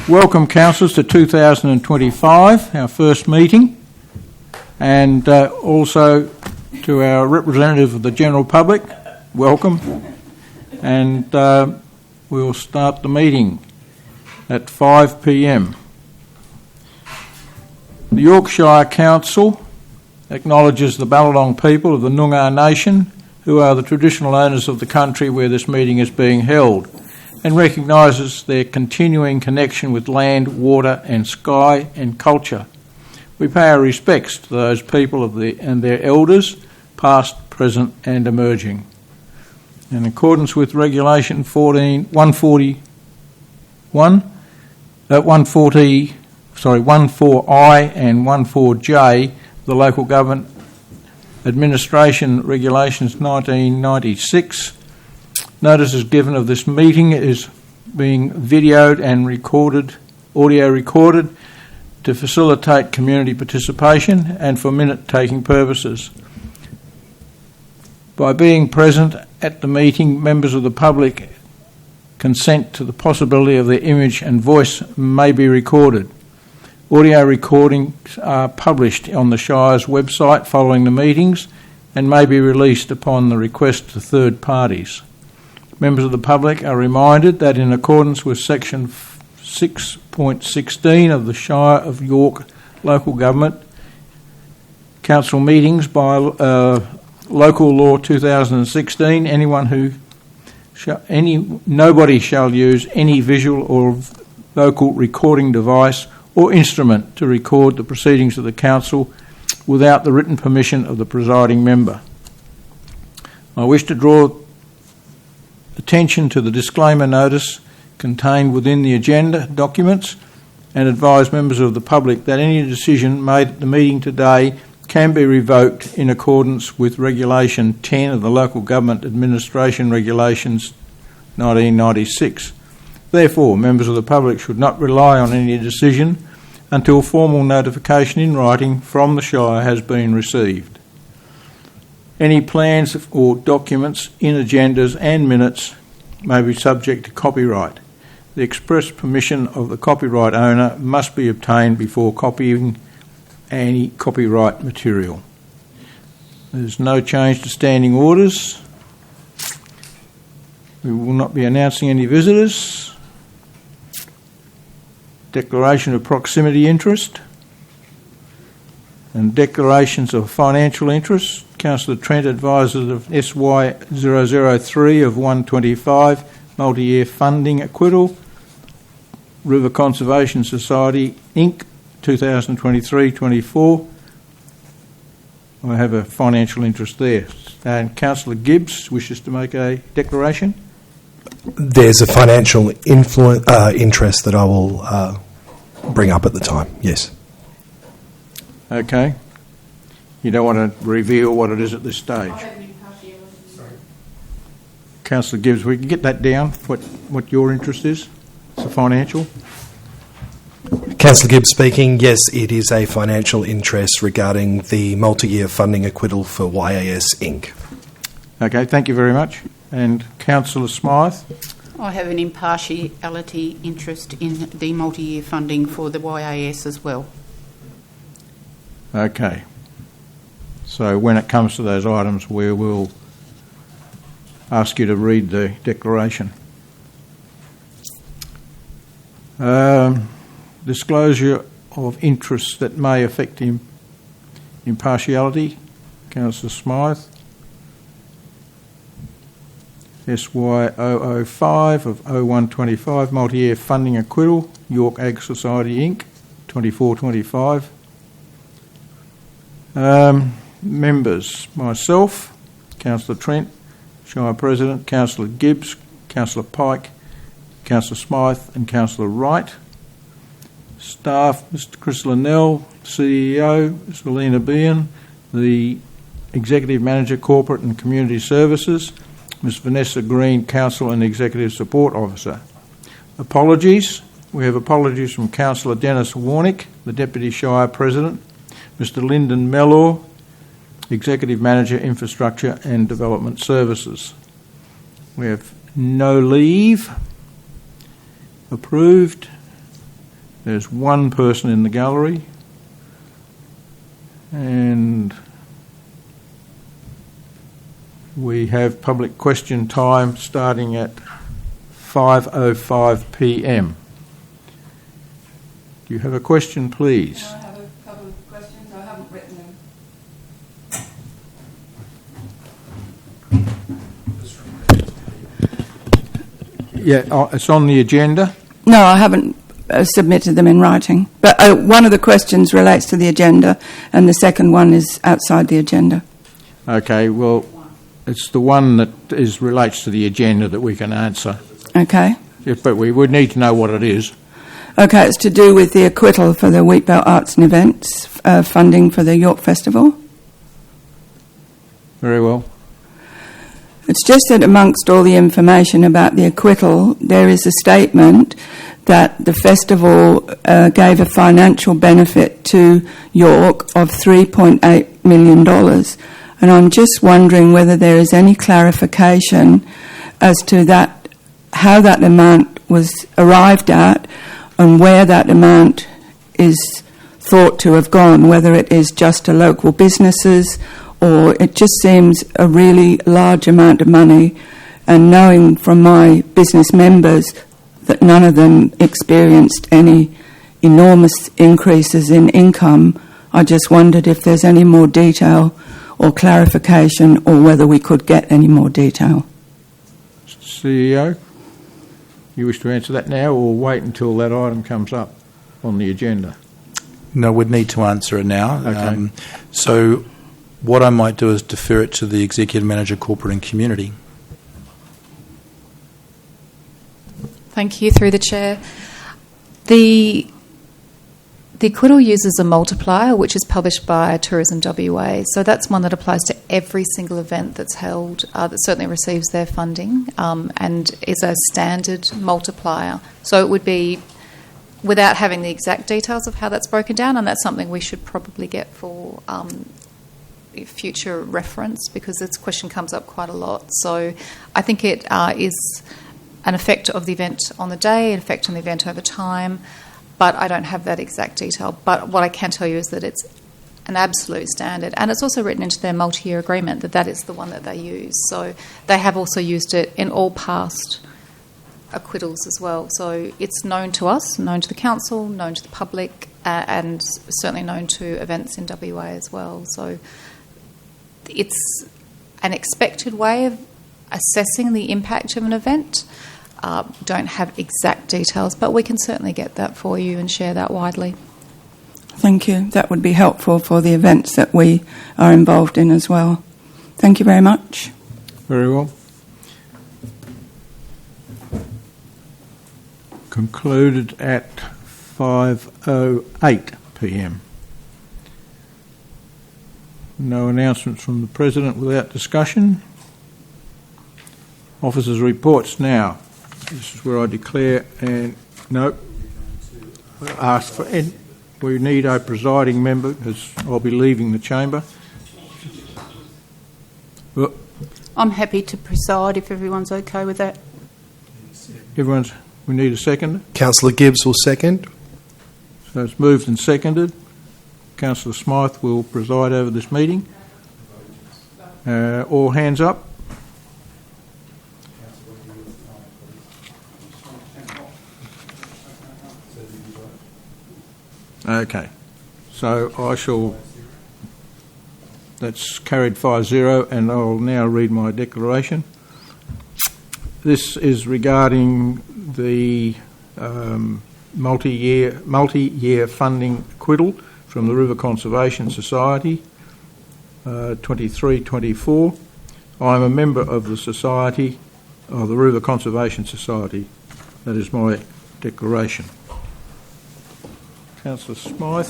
Welcome, councillors, to 2025, our first meeting, and also to our representative of the general public, welcome. And we'll start the meeting at 5 p.m. The Yorkshire Council acknowledges the Ballabong people of the Noongar Nation, who are the traditional owners of the country where this meeting is being held, and recognises their continuing connection with land, water and sky and culture. We pay our respects to those people and their elders, past, present and emerging. In accordance with Regulation 14I and 14J, the Local Government Administration Regulations 1996, notice is given of this meeting is being videoed and audio recorded to facilitate community participation and for minute-taking purposes. By being present at the meeting, members of the public consent to the possibility of their image and voice may be recorded. Audio recordings are published on the Shire's website following the meetings and may be released upon the request to third parties. Members of the public are reminded that in accordance with Section 6.16 of the Shire of York Local Government Council Meetings by Local Law 2016, nobody shall use any visual or vocal recording device or instrument to record the proceedings of the council without the written permission of the presiding member. I wish to draw attention to the disclaimer notice contained within the agenda documents and advise members of the public that any decision made at the meeting today can be revoked in accordance with Regulation 10 of the Local Government Administration Regulations 1996. Therefore, members of the public should not rely on any decision until formal notification in writing from the Shire has been received. Any plans or documents in agendas and minutes may be subject to copyright. The express permission of the copyright owner must be obtained before copying any copyright material. There's no change to standing orders. We will not be announcing any visitors. Declaration of proximity interest and declarations of financial interest. Councillor Trent advises of SY 003 of 125 multi-year funding acquittal. River Conservation Society Inc. 2023-24. I have a financial interest there. And Councillor Gibbs wishes to make a declaration. There's a financial interest that I will bring up at the time, yes. Okay. You don't want to reveal what it is at this stage? Councillor Gibbs, we can get that down, what your interest is? It's a financial? Councillor Gibbs speaking. Yes, it is a financial interest regarding the multi-year funding acquittal for YAS Inc. Okay, thank you very much. And Councillor Smythe? I have an impartiality interest in the multi-year funding for the YAS as well. Okay. So when it comes to those items, we will ask you to read the declaration. Disclosure of interests that may affect impartiality. Councillor Smythe. SY 005 of 0125 multi-year funding acquittal, York Ag Society Inc. 2425. Members, myself, Councillor Trent, Shire President, Councillor Gibbs, Councillor Pike, Councillor Smythe and Councillor Wright. Staff, Mr Chris Linnell, CEO, Ms Alina Behan, the Executive Manager, Corporate and Community Services, Ms Vanessa Green, Council and Executive Support Officer. Apologies. We have apologies from Councillor Dennis Warnick, the Deputy Shire President, Mr Lyndon Mellor, Executive Manager, Infrastructure and Development Services. We have no leave. Approved. There's one person in the gallery, and we have public question time starting at 5:05 p.m. Do you have a question, please? I have a couple of questions. I haven't written them. Yeah, it's on the agenda. No, I haven't submitted them in writing. But one of the questions relates to the agenda, and the second one is outside the agenda. Okay, well, it's the one that relates to the agenda that we can answer. Okay. Yeah, but we would need to know what it is. Okay, it's to do with the acquittal for the Wheatbelt Arts and Events funding for the York Festival. Very well. It's just that amongst all the information about the acquittal, there is a statement that the festival gave a financial benefit to York of $3.8 million. And I'm just wondering whether there is any clarification as to that, how that amount was arrived at and where that amount is thought to have gone, whether it is just to local businesses or it just seems a really large amount of money. And knowing from my business members that none of them experienced any enormous increases in income, I just wondered if there's any more detail or clarification or whether we could get any more detail. CEO, you wish to answer that now or wait until that item comes up on the agenda? No, we'd need to answer it now. Okay. So what I might do is defer it to the Executive Manager, Corporate and Community. Thank you, through the Chair. The acquittal uses a multiplier, which is published by Tourism WA. So that's one that applies to every single event that's held, that certainly receives their funding, and is a standard multiplier. So it would be, without having the exact details of how that's broken down, and that's something we should probably get for future reference, because this question comes up quite a lot. So I think it is an effect of the event on the day, an effect on the event over time, but I don't have that exact detail. But what I can tell you is that it's an absolute standard, and it's also written into their multi-year agreement that is the one that they use. So they have also used it in all past acquittals as well. So it's known to us, known to the council, known to the public, and certainly known to events in WA as well. So it's an expected way of assessing the impact of an event. Don't have exact details, but we can certainly get that for you and share that widely. Thank you. That would be helpful for the events that we are involved in as well. Thank you very much. Very well. Concluded at 5:08 p.m. No announcements from the President without discussion. Officers' reports now. This is where I declare, and no, ask for, and we need a presiding member because I'll be leaving the chamber. Well, I'm happy to preside if everyone's okay with that. we need a second. Councillor Gibbs will second. So it's moved and seconded. Councillor Smythe will preside over this meeting. All hands up. Okay, so that's carried 5-0, and I'll now read my declaration. This is regarding the multi-year funding acquittal from the River Conservation Society, 23-24. I'm a member of the Society, of the River Conservation Society. That is my declaration. Councillor Smythe.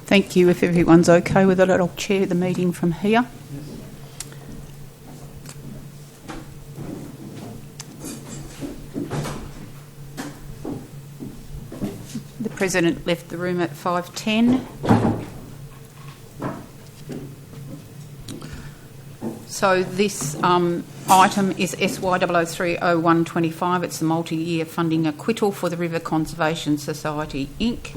Thank you. If everyone's okay with it, I'll chair the meeting from here. The President left the room at 5:10. So this item is SY0030125. It's the multi-year funding acquittal for the River Conservation Society, Inc.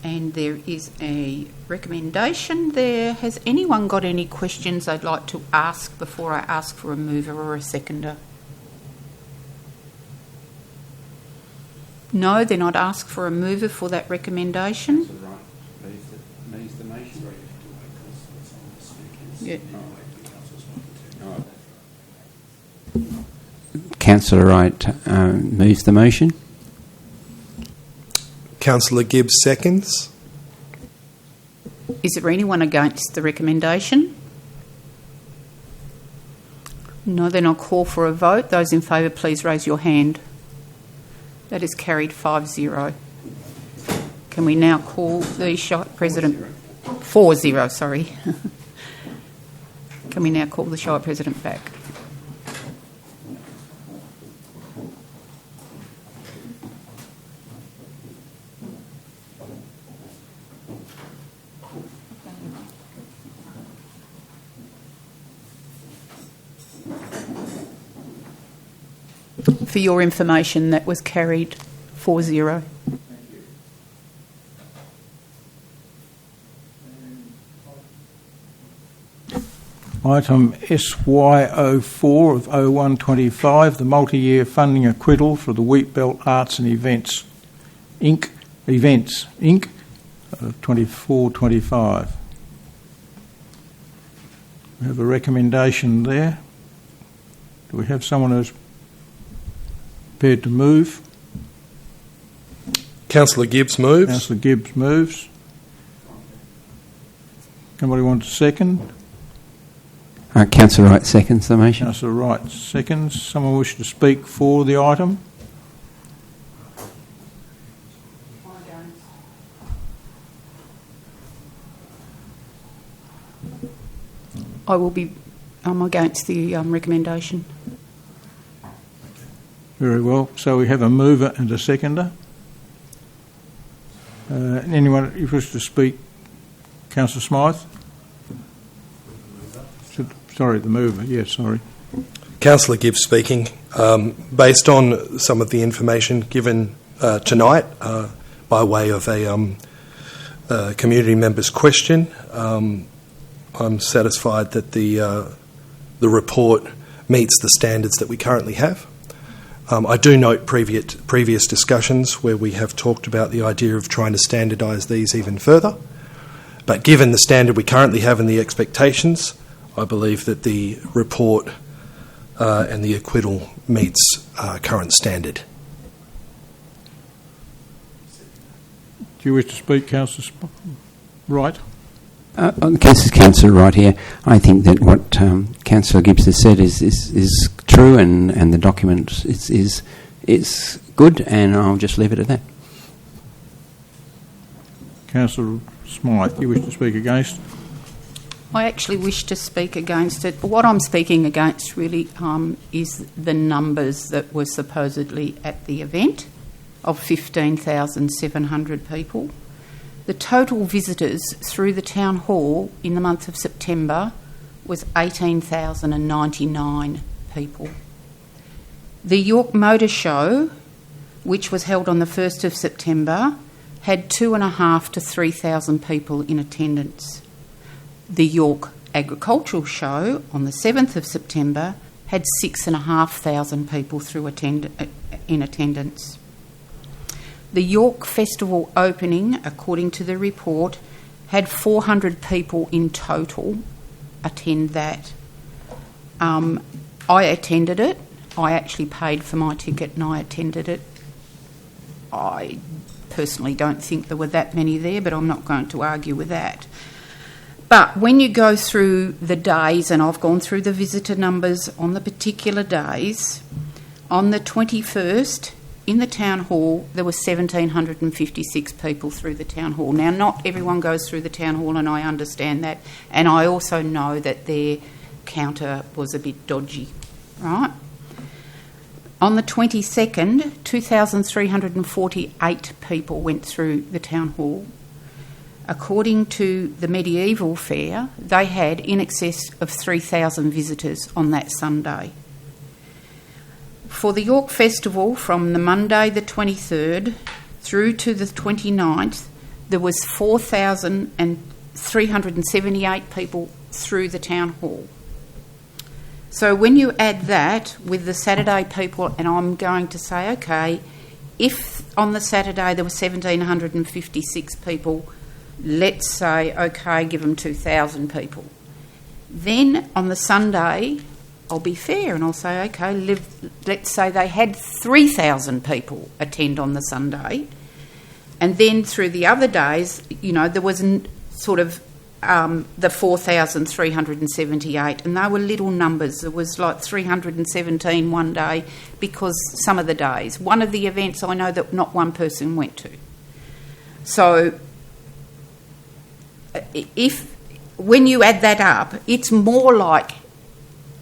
And there is a recommendation there. Has anyone got any questions they'd like to ask before I ask for a mover or a seconder? No, then I'd ask for a mover for that recommendation. Yeah. Councillor Wright moves the motion. Councillor Gibbs seconds. Is there anyone against the recommendation? No, then I'll call for a vote. Those in favour, please raise your hand. That is carried 5-0. Can we now call the Shire President? 4-0, sorry. Can we now call the Shire President back? For your information, that was carried 4-0. Item SY04 of 0125, the multi-year funding acquittal for the Wheatbelt Arts and Events Inc. Of 24-25. We have a recommendation there. Do we have someone who's prepared to move? Councillor Gibbs moves. Councillor Gibbs moves. Somebody want to second? Councillor Wright seconds the motion. Councillor Wright seconds. Someone wish to speak for the item? I'm against the recommendation. Very well. So we have a mover and a seconder. Anyone who wishes to speak? Councillor Smythe? Sorry, the mover. Yes, sorry. Councillor Gibbs speaking. Based on some of the information given tonight by way of a community member's question, I'm satisfied that the report meets the standards that we currently have. I do note previous discussions where we have talked about the idea of trying to standardise these even further. But given the standard we currently have and the expectations, I believe that the report and the acquittal meets current standard. Do you wish to speak, Councillor Wright? This is Councillor Wright here. I think that what Councillor Gibbs has said is true, and the document is good, and I'll just leave it at that. Councillor Smythe, you wish to speak against? I actually wish to speak against it. What I'm speaking against really is the numbers that were supposedly at the event of 15,700 people. The total visitors through the town hall in the month of September was 18,099 people. The York Motor Show, which was held on the 1st of September, had 2,500 to 3,000 people in attendance. The York Agricultural Show on the 7th of September had 6,500 people in attendance. The York Festival opening, according to the report, had 400 people in total attend that. I attended it. I actually paid for my ticket and I attended it. I personally don't think there were that many there, but I'm not going to argue with that. But when you go through the days, and I've gone through the visitor numbers on the particular days, on the 21st, in the town hall, there were 1,756 people through the town hall. Now, not everyone goes through the town hall, and I understand that, and I also know that their counter was a bit dodgy, right? On the 22nd, 2,348 people went through the town hall. According to the medieval fair, they had in excess of 3,000 visitors on that Sunday. For the York Festival, from the Monday the 23rd through to the 29th, there was 4,378 people through the town hall. So when you add that with the Saturday people, and I'm going to say, okay, if on the Saturday there were 1,756 people, let's say, okay, give them 2,000 people. Then on the Sunday, I'll be fair and I'll say, okay, let's say they had 3,000 people attend on the Sunday. And then through the other days, there was sort of the 4,378, and they were little numbers. There was like 317 one day because some of the days. One of the events I know that not one person went to. So when you add that up, it's more like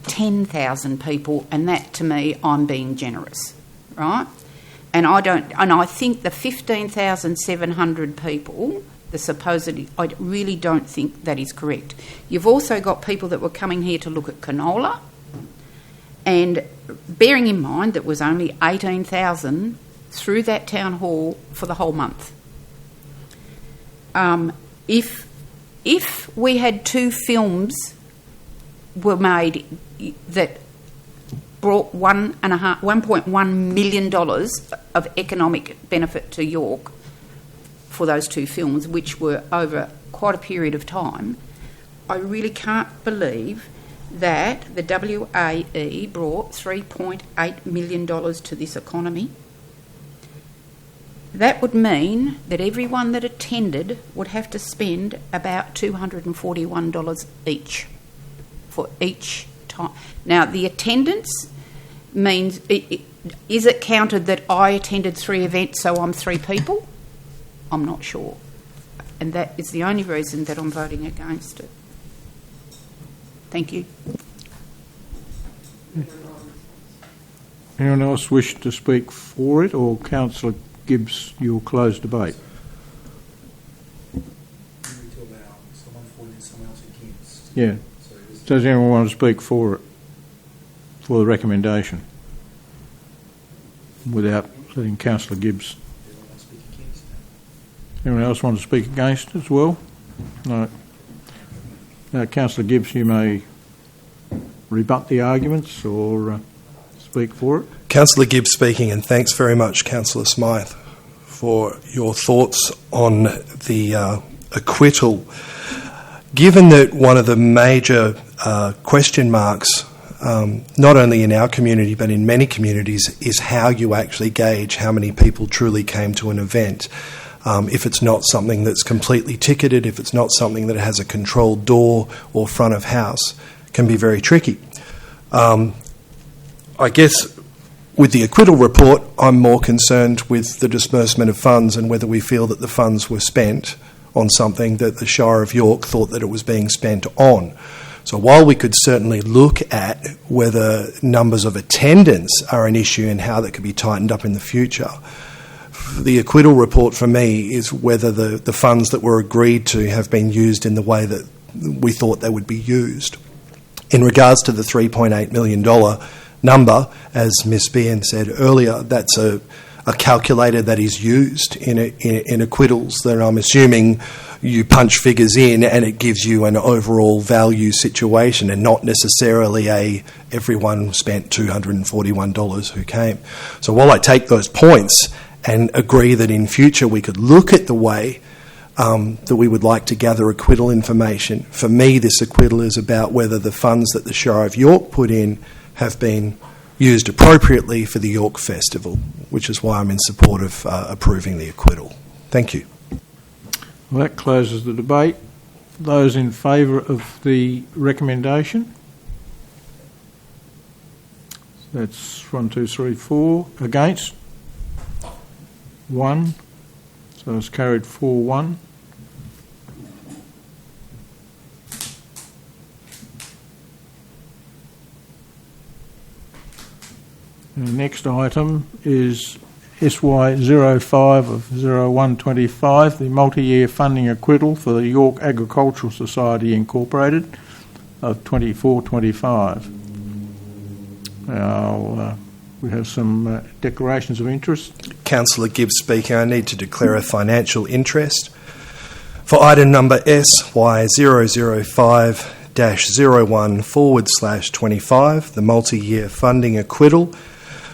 10,000 people, and that to me, I'm being generous, right? And I think the 15,700 people, I really don't think that is correct. You've also got people that were coming here to look at canola, and bearing in mind that was only 18,000 through that town hall for the whole month. If we had 2 films were made that brought $1.1 million of economic benefit to York for those 2 films, which were over quite a period of time, I really can't believe that the WAE brought $3.8 million to this economy. That would mean that everyone that attended would have to spend about $241 each for each time. Now, the attendance means, is it counted that I attended 3 events, so I'm 3 people? I'm not sure. And that is the only reason that I'm voting against it. Thank you. Anyone else wish to speak for it, or Councillor Gibbs, you'll close debate? Yeah. Does anyone want to speak for it, for the recommendation, without letting Councillor Gibbs? Anyone else want to speak against as well? No. Councillor Gibbs, you may rebut the arguments or speak for it. Councillor Gibbs speaking, and thanks very much, Councillor Smythe, for your thoughts on the acquittal. Given that one of the major question marks, not only in our community but in many communities, is how you actually gauge how many people truly came to an event. If it's not something that's completely ticketed, if it's not something that has a controlled door or front of house, can be very tricky. I guess with the acquittal report, I'm more concerned with the disbursement of funds and whether we feel that the funds were spent on something that the Shire of York thought that it was being spent on. So while we could certainly look at whether numbers of attendance are an issue and how that could be tightened up in the future, the acquittal report for me is whether the funds that were agreed to have been used in the way that we thought they would be used. In regards to the $3.8 million number, as Ms. Behan said earlier, that's a calculator that is used in acquittals that I'm assuming you punch figures in and it gives you an overall value situation and not necessarily everyone spent $241 who came. So while I take those points and agree that in future we could look at the way that we would like to gather acquittal information, for me this acquittal is about whether the funds that the Shire of York put in have been used appropriately for the York Festival, which is why I'm in support of approving the acquittal. Thank you. Well, that closes the debate. Those in favour of the recommendation? That's 1, 2, 3, 4. Against? 1. So it's carried 4-1. The next item is SY05 of 0125, the multi-year funding acquittal for the York Agricultural Society Incorporated of 2425. Now, we have some declarations of interest. Councillor Gibbs speaking. I need to declare a financial interest for item number SY005-01/25, the multi-year funding acquittal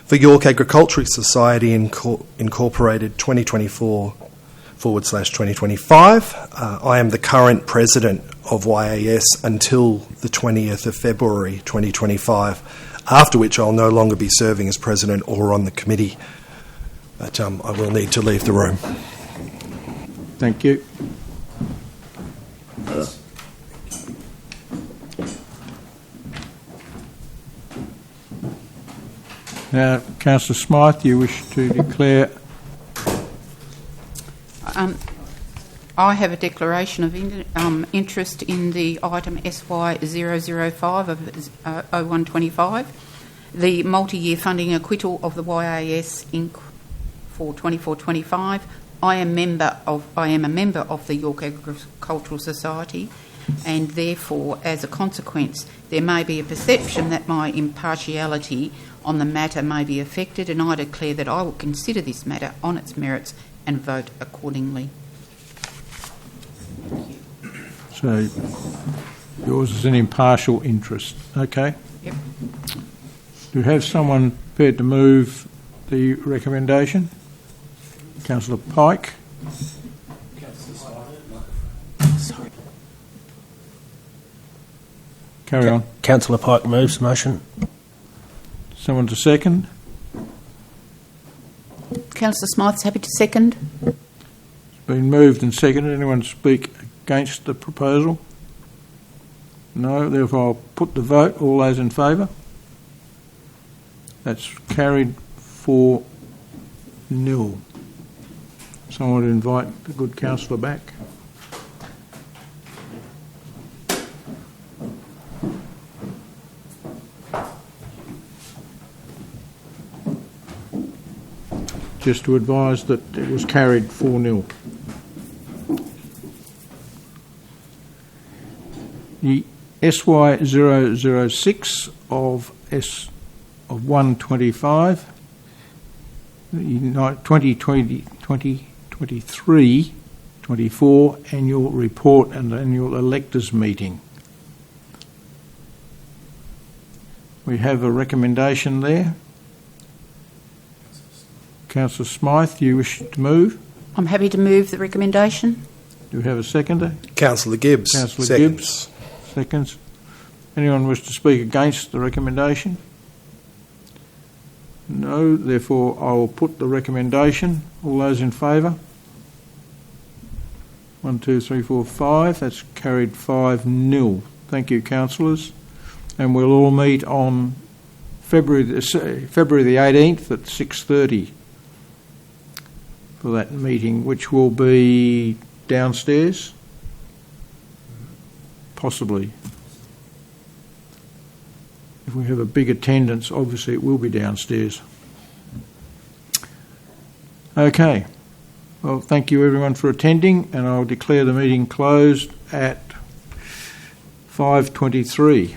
for York Agricultural Society Incorporated 2024/2025. I am the current president of YAS until the 20th of February 2025, after which I'll no longer be serving as president or on the committee. But I will need to leave the room. Thank you. Now, Councillor Smythe, you wish to declare? I have a declaration of interest in the item SY005 of 0125, the multi-year funding acquittal of the YAS Inc. for 24/25. I am a member of the York Agricultural Society, and therefore, as a consequence, there may be a perception that my impartiality on the matter may be affected, and I declare that I will consider this matter on its merits and vote accordingly. So, yours is an impartial interest. Okay. Yep. Do you have someone prepared to move the recommendation? Councillor Pike. Carry on. Councillor Pike moves motion. Someone to second? Councillor Smythe's happy to second. It's been moved and seconded. Anyone speak against the proposal? No. Therefore, I'll put the vote. All those in favour? That's carried 4-0. Someone would invite the good councillor back. Just to advise that it was carried 4-0. The SY006 of 125, the 2023-24 annual report and annual electors meeting. We have a recommendation there. Councillor Smythe, do you wish to move? I'm happy to move the recommendation. Do we have a seconder? Councillor Gibbs. Councillor seconds. Gibbs. Seconds. Anyone wish to speak against the recommendation? No. Therefore, I will put the recommendation. All those in favour? 1, 2, 3, 4, 5. That's carried 5-0. Thank you, councillors. And we'll all meet on February the 18th at 6:30 for that meeting, which will be downstairs. Possibly. If we have a big attendance, obviously it will be downstairs. Okay. Well, thank you everyone for attending, and I'll declare the meeting closed at 5:23.